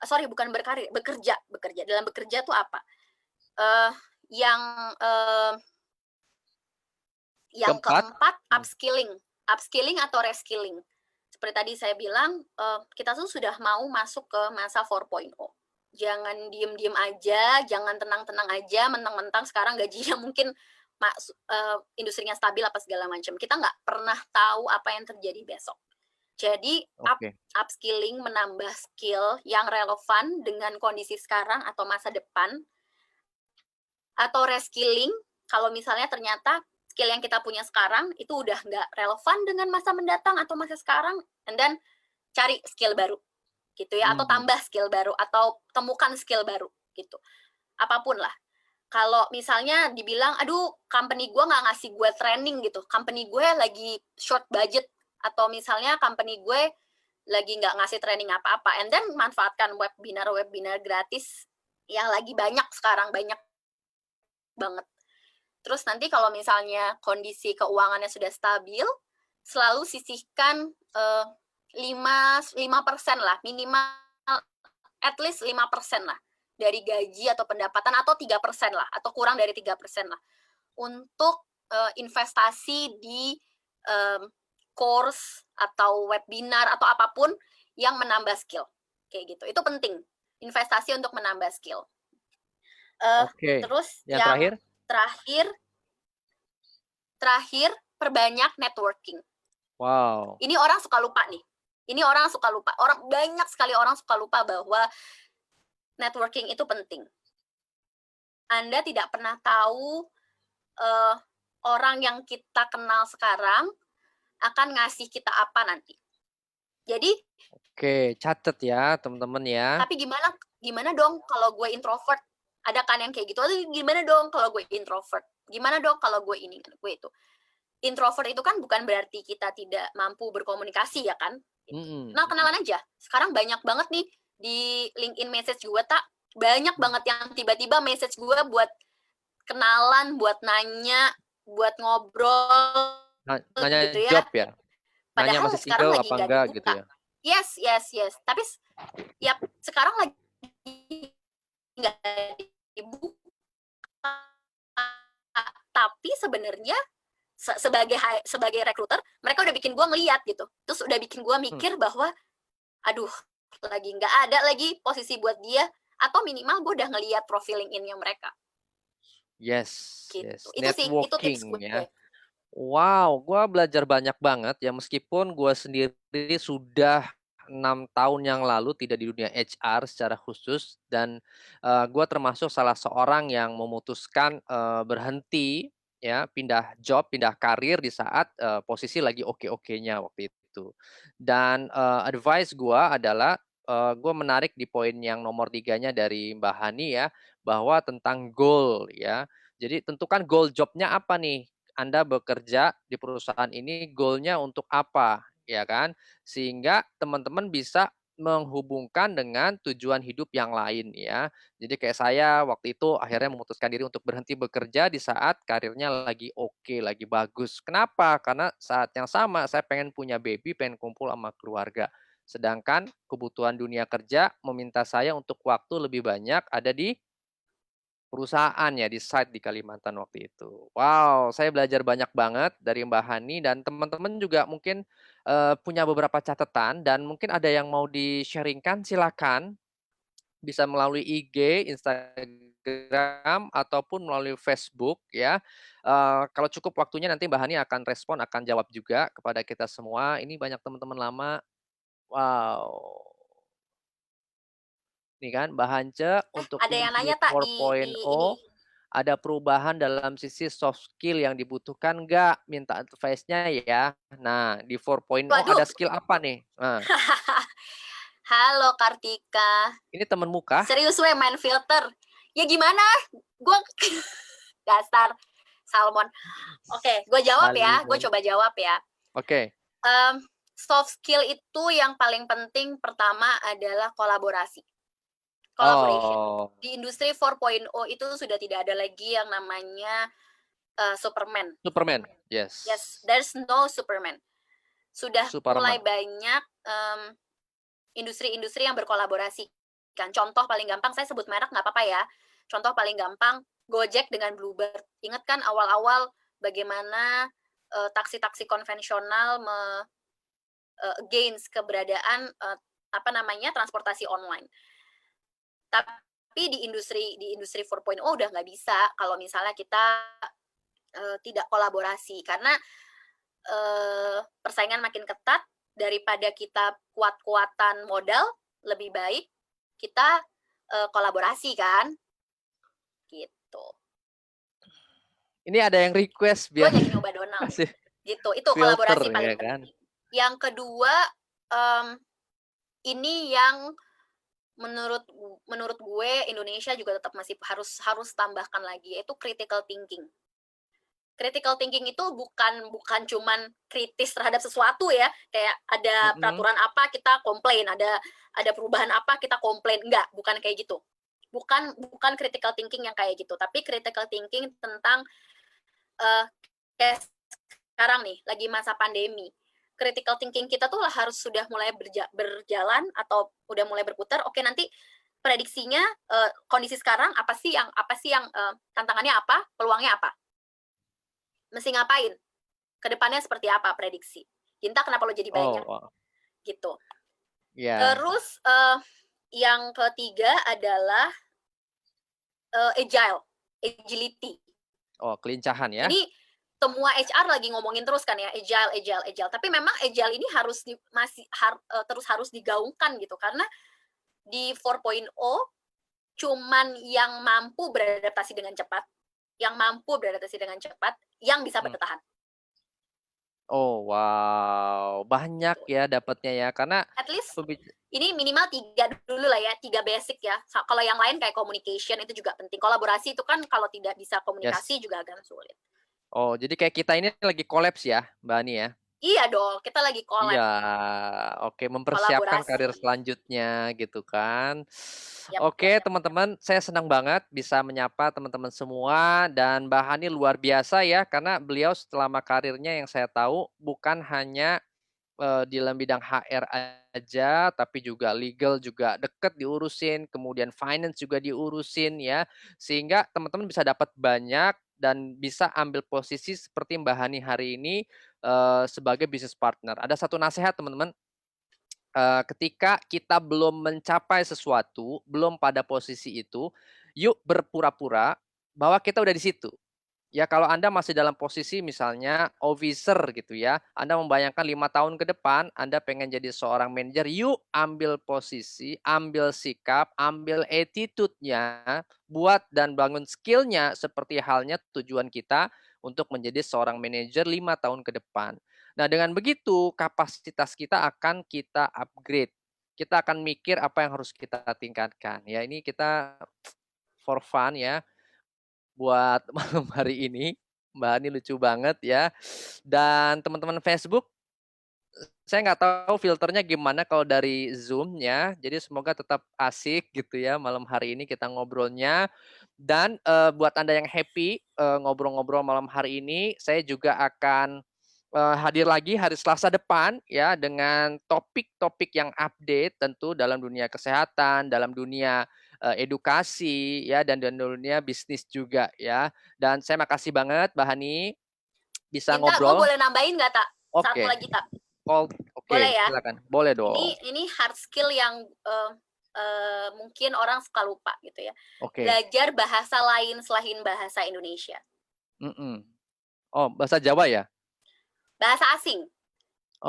B: Sorry, bukan berkarir, bekerja, bekerja. Dalam bekerja tuh apa? Uh, yang uh, yang
A: Keempat.
B: keempat, upskilling. Upskilling atau reskilling. Seperti tadi saya bilang, kita tuh sudah mau masuk ke masa 4.0. Jangan diem-diem aja, jangan tenang-tenang aja, mentang-mentang sekarang gajinya mungkin industrinya stabil apa segala macam. Kita nggak pernah tahu apa yang terjadi besok. Jadi
A: Oke.
B: upskilling, menambah skill yang relevan dengan kondisi sekarang atau masa depan, atau reskilling kalau misalnya ternyata skill yang kita punya sekarang itu udah nggak relevan dengan masa mendatang atau masa sekarang, and then cari skill baru gitu ya, atau
A: Hmm.
B: tambah skill baru atau temukan skill baru gitu, apapun lah. Kalau misalnya dibilang aduh company gue nggak ngasih gue training gitu, company gue lagi short budget, atau misalnya company gue lagi nggak ngasih training apa-apa, and then manfaatkan webinar gratis yang lagi banyak sekarang, banyak banget. Terus nanti kalau misalnya kondisi keuangannya sudah stabil, selalu sisihkan 5% lah, minimal at least 5% lah dari gaji atau pendapatan, atau 3% lah, atau kurang dari 3% lah, untuk investasi di course atau webinar atau apapun yang menambah skill. Kayak gitu. Itu penting. Investasi untuk menambah skill.
A: Oke.
B: Terus
A: Yang terakhir?
B: yang terakhir, perbanyak networking.
A: Wow.
B: Ini orang suka lupa nih. Ini orang suka lupa. Banyak sekali orang suka lupa bahwa networking itu penting. Anda tidak pernah tahu orang yang kita kenal sekarang akan ngasih kita apa nanti. Jadi,
A: Oke, catet ya teman-teman ya.
B: tapi gimana dong kalau gue introvert? Ada kan yang kayak gitu. Gimana dong kalau gue introvert? Gimana dong kalau gue ini, gue itu? Introvert itu kan bukan berarti kita tidak mampu berkomunikasi ya kan. Nah, kenalan aja. Sekarang banyak banget nih di LinkedIn message gue, tak banyak banget yang tiba-tiba message gue buat kenalan, buat nanya, buat ngobrol
A: Nanya
B: gitu ya.
A: job ya? Nanya
B: Padahal
A: masih
B: sekarang
A: single
B: lagi
A: apa
B: nggak
A: enggak gitu
B: dibuka.
A: ya?
B: Yes, yes, yes. Tapi ya sekarang lagi nggak dibuka. Tapi sebenarnya sebagai recruiter, mereka udah bikin gue ngeliat gitu. Terus udah bikin gue
A: Hmm.
B: mikir bahwa, aduh, lagi nggak ada lagi posisi buat dia, atau minimal gue udah ngeliat profil LinkedIn-nya mereka.
A: Yes,
B: Gitu.
A: yes.
B: Itu tips
A: Networking
B: gue.
A: ya. Wow, gue belajar banyak banget ya meskipun gue sendiri sudah 6 tahun yang lalu tidak di dunia HR secara khusus dan gue termasuk salah seorang yang memutuskan berhenti ya pindah job, pindah karir di saat posisi lagi oke-okenya waktu itu. Dan advice gue adalah gue menarik di poin yang nomor 3-nya dari Mbak Hani ya bahwa tentang goal ya. Jadi tentukan goal jobnya apa nih? Anda bekerja di perusahaan ini goalnya untuk apa, ya kan? Sehingga teman-teman bisa menghubungkan dengan tujuan hidup yang lain ya. Jadi kayak saya waktu itu akhirnya memutuskan diri untuk berhenti bekerja di saat karirnya lagi oke, lagi bagus. Kenapa? Karena saat yang sama saya pengen punya baby, pengen kumpul sama keluarga. Sedangkan kebutuhan dunia kerja meminta saya untuk waktu lebih banyak ada di perusahaan ya, di site di Kalimantan waktu itu. Wow, saya belajar banyak banget dari Mbak Hani dan teman-teman juga mungkin, punya beberapa catatan dan mungkin ada yang mau di-sharing-kan silakan, bisa melalui IG, Instagram, ataupun melalui Facebook ya. Kalau cukup waktunya nanti Mbak Hani akan respon, akan jawab juga kepada kita semua. Ini banyak teman-teman lama. Wow. nih kan, Mbak Hance untuk
B: Ada yang
A: industri
B: nanya tak di ini.
A: 4.0 ada perubahan dalam sisi soft skill yang dibutuhkan nggak? Minta advice-nya ya. Nah, di 4.0 ada
B: Waduh.
A: skill apa nih? Nah,
B: Halo Kartika.
A: ini temenmu kah?
B: Serius we main filter. Ya gimana? Gue dasar salmon. Oke, gue jawab ya. Gue
A: Salimon.
B: coba jawab ya.
A: Oke.
B: Soft skill itu yang paling penting pertama adalah kolaborasi. Collaboration.
A: Oh,
B: Di industri 4.0 itu sudah tidak ada lagi yang namanya Superman.
A: Superman.
B: Yes,
A: Yes.
B: there's no Superman. Sudah mulai
A: Superman.
B: banyak industri-industri yang berkolaborasi. Kan contoh paling gampang, saya sebut merek nggak apa-apa ya. Contoh paling gampang, Gojek dengan Bluebird. Ingat kan awal-awal bagaimana taksi-taksi konvensional against keberadaan transportasi online. Tapi di industri 4.0 udah nggak bisa kalau misalnya kita tidak kolaborasi karena persaingan makin ketat. Daripada kita kuat-kuatan modal, lebih baik kita kolaborasi kan, gitu.
A: Ini ada yang request
B: Gue
A: biar
B: jadi nyoba Donald,
A: kasih
B: gitu. Itu
A: filter
B: kolaborasi paling
A: ya kan.
B: penting. Yang kedua, ini yang menurut gue Indonesia juga tetap masih harus tambahkan lagi, yaitu critical thinking. Critical thinking itu bukan cuman kritis terhadap sesuatu ya, kayak ada peraturan apa kita komplain, ada perubahan apa kita komplain, enggak, bukan kayak gitu. Bukan critical thinking yang kayak gitu, tapi critical thinking tentang kayak sekarang nih lagi masa pandemi. Critical thinking kita tuh harus sudah mulai berjalan atau udah mulai berputar. Oke, nanti prediksinya kondisi sekarang apa sih yang tantangannya apa, peluangnya apa, mesti ngapain, kedepannya seperti apa prediksi. Ginta kenapa lo jadi banyak? Gitu.
A: Yeah.
B: Terus yang ketiga adalah agility.
A: Oh, kelincahan ya.
B: Ini semua HR lagi ngomongin terus kan ya, agile. Tapi memang agile ini terus harus digaungkan gitu, karena di 4.0 cuman yang mampu beradaptasi dengan cepat, yang bisa bertahan.
A: Oh wow, banyak ya dapatnya ya, karena
B: at least ini minimal 3 dulu lah ya, 3 basic ya. Kalau yang lain kayak communication itu juga penting. Kolaborasi itu kan kalau tidak bisa komunikasi juga agak sulit.
A: Oh, jadi kayak kita ini lagi kolaps ya, Mbak Ani ya?
B: Iya dong, kita lagi collab.
A: Iya, oke, mempersiapkan karir selanjutnya gitu kan. Oke, teman-teman, saya senang banget bisa menyapa teman-teman semua, dan Mbak Hani luar biasa ya, karena beliau selama karirnya yang saya tahu bukan hanya di dalam bidang HR aja, tapi juga legal juga deket diurusin, kemudian finance juga diurusin ya, sehingga teman-teman bisa dapat banyak dan bisa ambil posisi seperti Mbak Hani hari ini sebagai business partner. Ada satu nasihat teman-teman, ketika kita belum mencapai sesuatu, belum pada posisi itu, yuk berpura-pura bahwa kita udah di situ. Ya kalau Anda masih dalam posisi misalnya officer gitu ya, Anda membayangkan 5 tahun ke depan Anda pengen jadi seorang manajer, yuk ambil posisi, ambil sikap, ambil attitude-nya, buat dan bangun skill-nya seperti halnya tujuan kita untuk menjadi seorang manajer 5 tahun ke depan. Nah dengan begitu kapasitas kita akan kita upgrade. Kita akan mikir apa yang harus kita tingkatkan. Ya ini kita for fun ya, buat malam hari ini. Mbak Ani lucu banget ya. Dan teman-teman Facebook, saya nggak tahu filternya gimana kalau dari Zoom ya. Jadi semoga tetap asik gitu ya malam hari ini kita ngobrolnya. Dan buat Anda yang happy ngobrol-ngobrol malam hari ini, saya juga akan hadir lagi hari Selasa depan ya dengan topik-topik yang update tentu dalam dunia kesehatan, dalam dunia edukasi ya, dan dunia bisnis juga ya. Dan saya makasih banget Mbak Hani bisa
B: Ginta,
A: ngobrol.
B: gue boleh nambahin nggak tak?
A: Satu
B: lagi tak?
A: Boleh
B: ya?
A: Silakan. Boleh dong.
B: Ini hard skill yang mungkin orang suka lupa gitu ya.
A: Okay.
B: Belajar bahasa lain selain bahasa Indonesia.
A: Oh, bahasa Jawa ya?
B: Bahasa asing.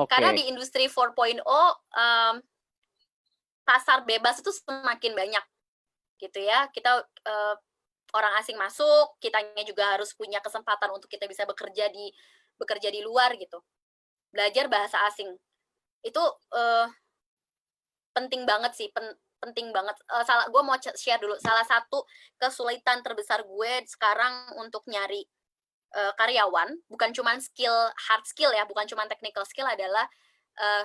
B: Karena di industri 4.0 pasar bebas itu semakin banyak gitu ya. Kita orang asing masuk, kitanya juga harus punya kesempatan untuk kita bisa bekerja di luar gitu. Belajar bahasa asing itu penting banget sih, penting banget. Gue mau share dulu. Salah satu kesulitan terbesar gue sekarang untuk nyari karyawan, bukan cuma hard skill ya, bukan cuma technical skill, adalah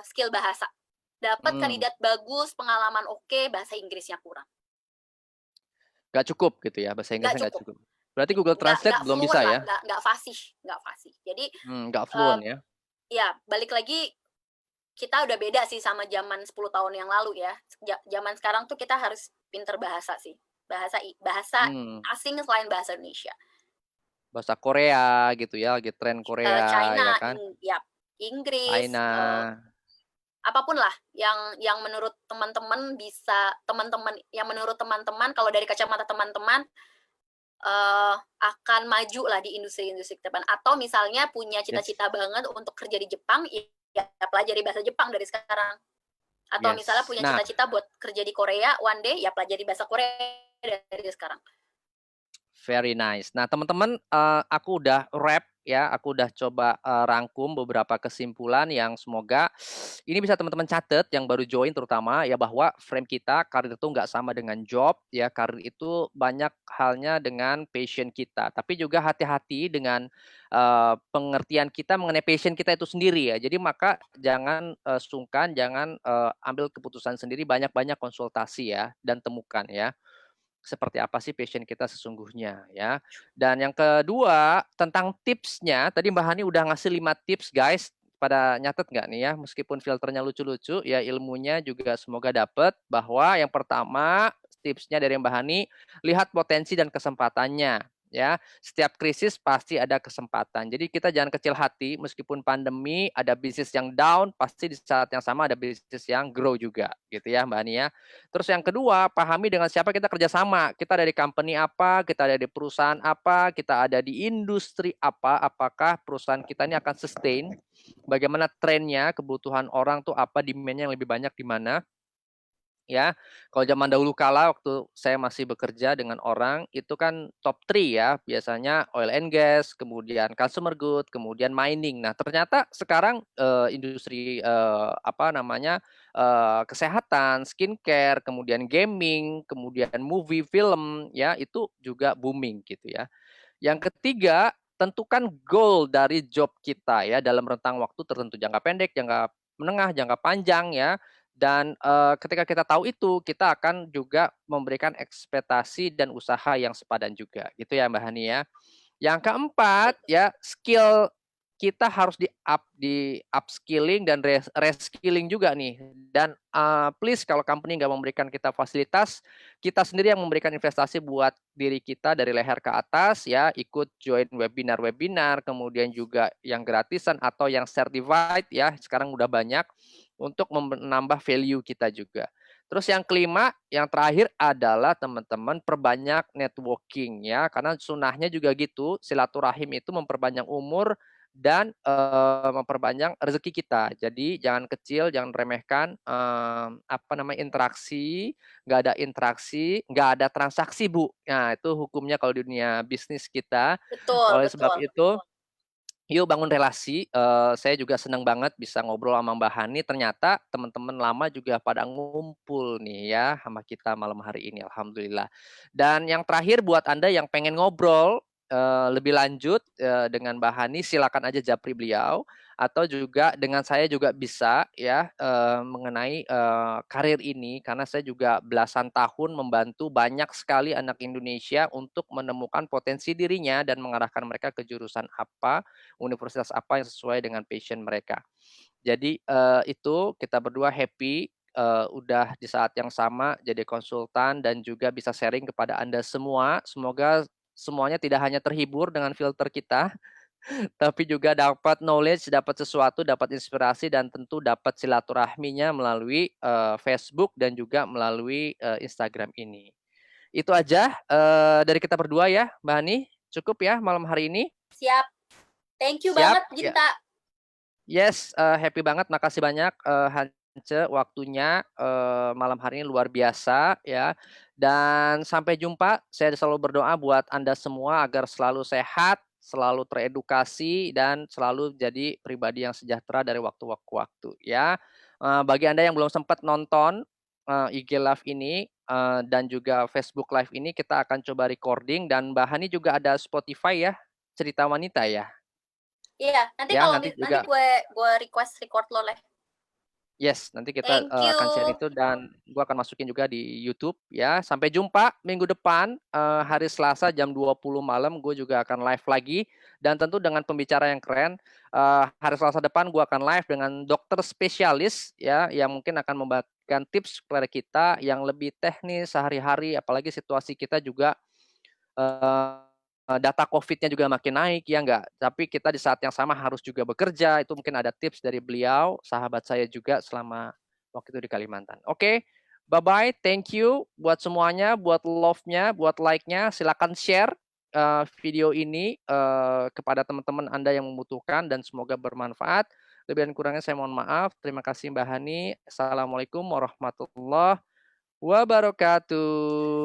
B: skill bahasa. Dapat kandidat bagus, pengalaman oke, bahasa Inggrisnya kurang.
A: Nggak cukup gitu ya, bahasa
B: Nggak
A: Inggrisnya nggak
B: cukup.
A: cukup. Berarti Google Translate
B: Nggak
A: belum
B: fluent
A: bisa
B: lah,
A: ya?
B: nggak fasih. Jadi
A: Nggak fluent ya?
B: ya balik lagi, kita udah beda sih sama zaman 10 tahun yang lalu ya. Zaman sekarang tuh kita harus pinter bahasa sih. Bahasa
A: Hmm,
B: asing selain bahasa Indonesia.
A: bahasa Korea gitu ya, lagi tren Korea ya
B: China,
A: kan?
B: ya, Inggris,
A: China.
B: apapun lah yang menurut teman-teman kalau dari kacamata teman-teman akan maju lah di industri-industri depan. Atau misalnya punya
A: Yes.
B: cita-cita banget untuk kerja di Jepang, ya pelajari bahasa Jepang dari sekarang. Atau misalnya
A: Yes.
B: punya
A: Nah,
B: cita-cita buat kerja di Korea one day, ya pelajari bahasa Korea dari sekarang.
A: very nice. Nah, teman-teman, aku udah wrap ya, aku udah coba rangkum beberapa kesimpulan yang semoga ini bisa teman-teman catat yang baru join terutama ya, bahwa frame kita karir itu nggak sama dengan job ya, karir itu banyak halnya dengan passion kita. Tapi juga hati-hati dengan pengertian kita mengenai passion kita itu sendiri ya. Jadi maka jangan sungkan, jangan ambil keputusan sendiri, banyak-banyak konsultasi ya dan temukan ya seperti apa sih passion kita sesungguhnya ya. Dan yang kedua tentang tipsnya, tadi Mbak Hani udah ngasih 5 tips guys. Pada nyatet nggak nih ya, meskipun filternya lucu-lucu ya, ilmunya juga semoga dapet. Bahwa yang pertama tipsnya dari Mbak Hani, lihat potensi dan kesempatannya ya. Setiap krisis pasti ada kesempatan, jadi kita jangan kecil hati. Meskipun pandemi ada bisnis yang down, pasti di saat yang sama ada bisnis yang grow juga gitu ya Mbak Hani ya. Terus yang kedua, pahami dengan siapa kita kerjasama. Kita dari company apa, kita ada di perusahaan apa, kita ada di industri apa, apakah perusahaan kita ini akan sustain, bagaimana trennya, kebutuhan orang tuh apa, demand-nya yang lebih banyak di mana. Ya, kalau zaman dahulu kala waktu saya masih bekerja dengan orang itu kan top 3 ya, biasanya oil and gas, kemudian consumer good, kemudian mining. Nah, ternyata sekarang industri apa namanya? Kesehatan, skincare, kemudian gaming, kemudian movie, film ya, itu juga booming gitu ya. Yang ketiga, tentukan goal dari job kita ya dalam rentang waktu tertentu, jangka pendek, jangka menengah, jangka panjang ya. Dan ketika kita tahu itu, kita akan juga memberikan ekspektasi dan usaha yang sepadan juga. Gitu ya Mbak Hani ya. Yang keempat ya, skill kita harus di upskilling dan reskilling juga nih. Dan please kalau company nggak memberikan kita fasilitas, kita sendiri yang memberikan investasi buat diri kita dari leher ke atas ya, ikut join webinar-webinar, kemudian juga yang gratisan atau yang certified ya, sekarang udah banyak untuk menambah value kita juga. Terus yang kelima, yang terakhir adalah teman-teman perbanyak networking ya, karena sunahnya juga gitu, silaturahim itu memperpanjang umur dan memperpanjang rezeki kita. Jadi jangan kecil, jangan remehkan apa namanya interaksi, nggak ada transaksi Bu. Nah itu hukumnya kalau di dunia bisnis kita.
B: Betul,
A: Oleh sebab
B: betul.
A: itu yuk bangun relasi. Saya juga senang banget bisa ngobrol sama Mbak Hani. Ternyata teman-teman lama juga pada ngumpul nih ya sama kita malam hari ini. Alhamdulillah. Dan yang terakhir buat Anda yang pengen ngobrol lebih lanjut dengan Mbak Hani, silakan aja japri beliau atau juga dengan saya juga bisa ya mengenai karir ini, karena saya juga belasan tahun membantu banyak sekali anak Indonesia untuk menemukan potensi dirinya dan mengarahkan mereka ke jurusan apa, universitas apa yang sesuai dengan passion mereka. Jadi itu kita berdua happy udah di saat yang sama jadi konsultan dan juga bisa sharing kepada Anda semua. Semoga semuanya tidak hanya terhibur dengan filter kita, tapi juga dapat knowledge, dapat sesuatu, dapat inspirasi, dan tentu dapat silaturahminya melalui Facebook dan juga melalui Instagram ini. Itu aja dari kita berdua ya, Mbak Hani. Cukup ya malam hari ini.
B: Siap. Thank you
A: Siap
B: banget,
A: ya.
B: Ginta.
A: Yes, happy banget. Makasih banyak waktunya malam hari ini luar biasa ya. Dan sampai jumpa. Saya selalu berdoa buat Anda semua agar selalu sehat, selalu teredukasi dan selalu jadi pribadi yang sejahtera dari waktu ke waktu ya. Bagi Anda yang belum sempat nonton IG Live ini dan juga Facebook Live ini, kita akan coba recording dan Mbak Hani juga ada Spotify ya, cerita wanita ya.
B: Iya, nanti
A: Ya,
B: kalau
A: nanti
B: nanti
A: juga
B: gue request record lo lah.
A: yes, nanti kita
B: Thank you.
A: akan share itu dan gua akan masukin juga di YouTube ya. Sampai jumpa minggu depan hari Selasa jam 20 malam gue juga akan live lagi dan tentu dengan pembicara yang keren. Hari Selasa depan gua akan live dengan dokter spesialis ya yang mungkin akan membagikan tips kepada kita yang lebih teknis sehari-hari apalagi situasi kita juga data COVID-nya juga makin naik ya enggak. Tapi kita di saat yang sama harus juga bekerja. Itu mungkin ada tips dari beliau, sahabat saya juga selama waktu itu di Kalimantan. Oke, bye-bye. Thank you buat semuanya, buat love-nya, buat like-nya. Silakan share video ini kepada teman-teman Anda yang membutuhkan dan semoga bermanfaat. Lebih dan kurangnya saya mohon maaf. Terima kasih Mbak Hani. Assalamualaikum warahmatullahi wabarakatuh.